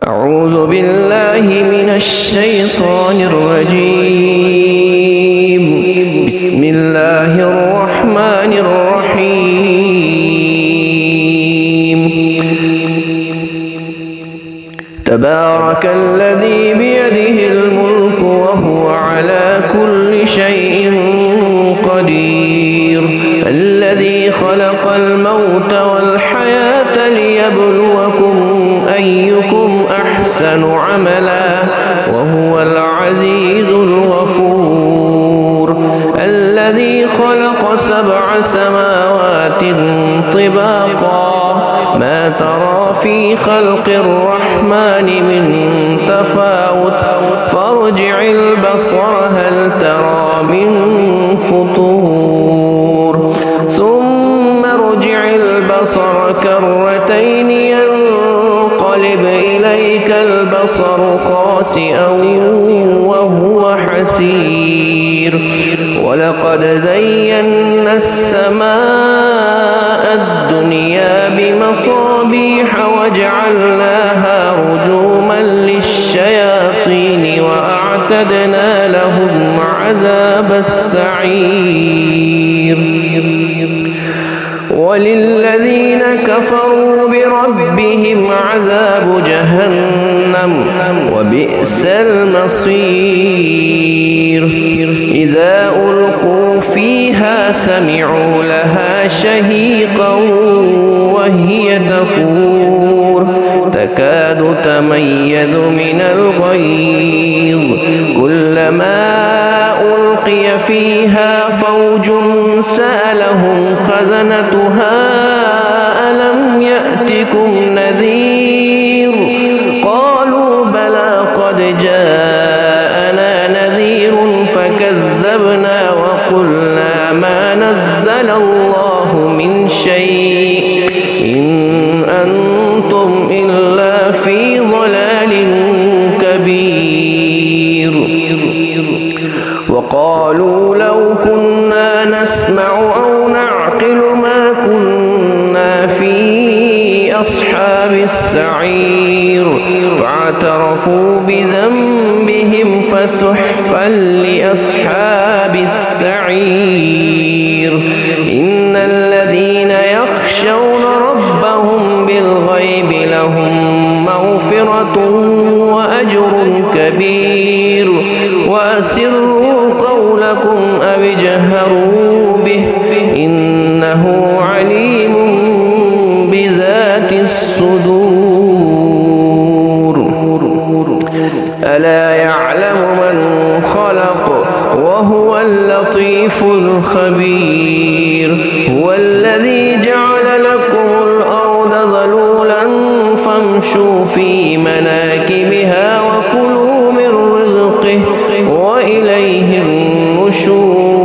أعوذ بالله من الشيطان الرجيم. بسم الله الرحمن الرحيم. تبارك الذي بيده الملك وهو على كل شيء قدير. الذي خلق الموت والحياة ليبلوكم أيكم أحسن عملا وهو العزيز الغفور. الذي خلق 7 سماوات طباقا ما ترى في خلق الرحمن من تفاوت فارجع البصر هل ترى من فطور ثم ارجع البصر كرتين ينقلب إليك البصر خاسئا وهو حسير. ولقد زينا السماء الدنيا بمصابيح وجعلناها رجوما للشياطين وأعتدنا لهم عذاب السعير. وللذين كفروا بربهم عذاب جهنم وبئس المصير. إذا ألقوا فيها سمعوا لها شهيقا وهي تفور تكاد تميز من الغيظ كلما ألقي فيها فوج سألهم خزنتها ألم يأتكم نذير قالوا بلى قد جاءنا نذير فكذبنا وقلنا ما نزل الله من شيء إن أنتم إلا في ضلال كبير. وقالوا لو كنا نسمع أو نعقل ما كنا في أصحاب السعير فاعترفوا بذنبهم فسحقا لأصحاب السعير. إن الذين يخشون ربهم بالغيب لهم مغفرة وأجر كبير. وأسروا قولكم أو اجهروا به إنه عليم بذات الصدور. ألا يعلم من خلق وهو اللطيف الخبير. هو الذي جعل لكم الأرض ذلولا فامشوا في مناكبها وكلوا من رزقه وإليه النشور.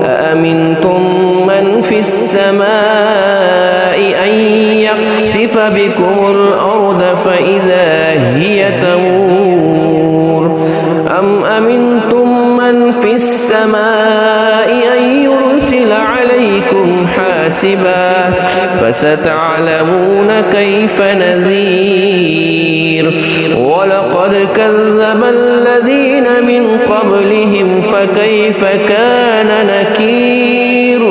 أأمنتم من في السماء أن يخسف بكم الأرض فإذا هي تمور أم أمنتم من في السماء أن يرسل عليكم حاسبا فستعلمون كيف نذير. ولقد كذب الذين من قبلهم فكيف كان نكير.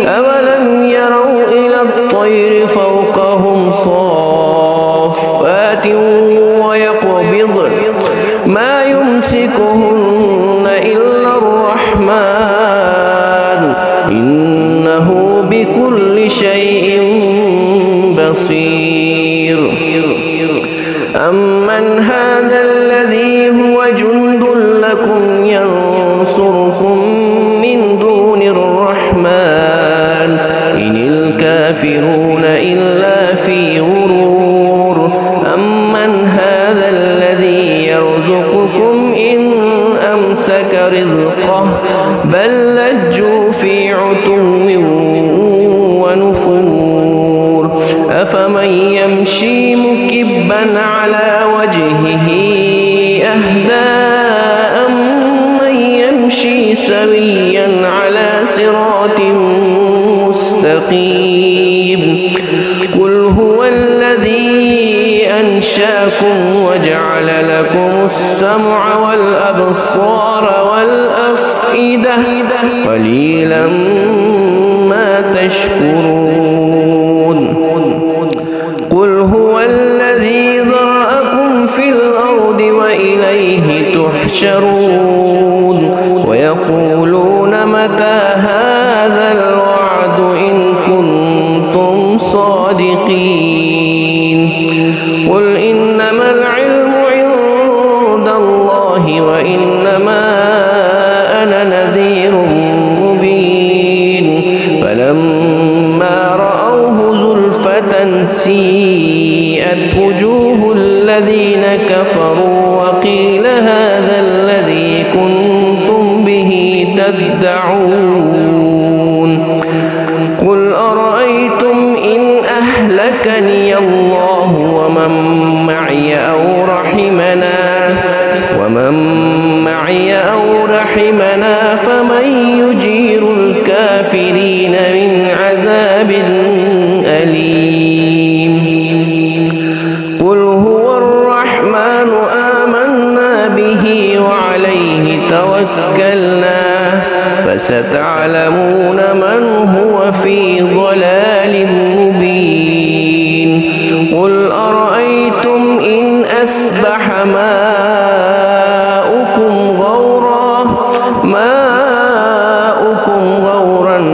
أولم يروا إلى الطير فوقهم صافات ويقبضن ما يمسكهن إلا الرحمن إنه بكل شيء بصير. أمن هذا الذي هو جند لكم ينصركم من دون الرحمن إن الكافرون إلا في غرور. أمن هذا الذي يرزقكم إن أمسك رزقه بل لجوا في عتو ونفور. أفمن يمشي مكبا على وجهه أهدى أمن يمشي سويا على صراط مستقيم. قل هو الذي أنشاكم وجعل لكم السمع والأبصار والأفئدة قليلا ما تشكرون قل هو الذي ذرأكم في الأرض وإليه تحشرون ويقولون متى هذا الوعد إن كنتم صادقين قل إنما العلم عند الله وإنما أنا نذير مبين فلما رأوه زلفة سيئت وجوه الذين كفروا وقيل هذا الذي كنتم به تدعون قل أرأيتم إن أهلكني الله ومن معي أو رحمنا فمن يجير الكافرين من عذاب أليم قل هو الرحمن آمنا به وعليه توكلنا فستعلمون من هو في ضلال مبين قل أرأيتم إن أصبح ماؤكم غورا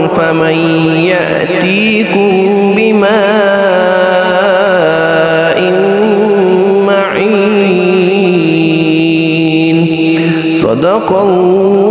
فمن يأتيكم بماء معين صدق الله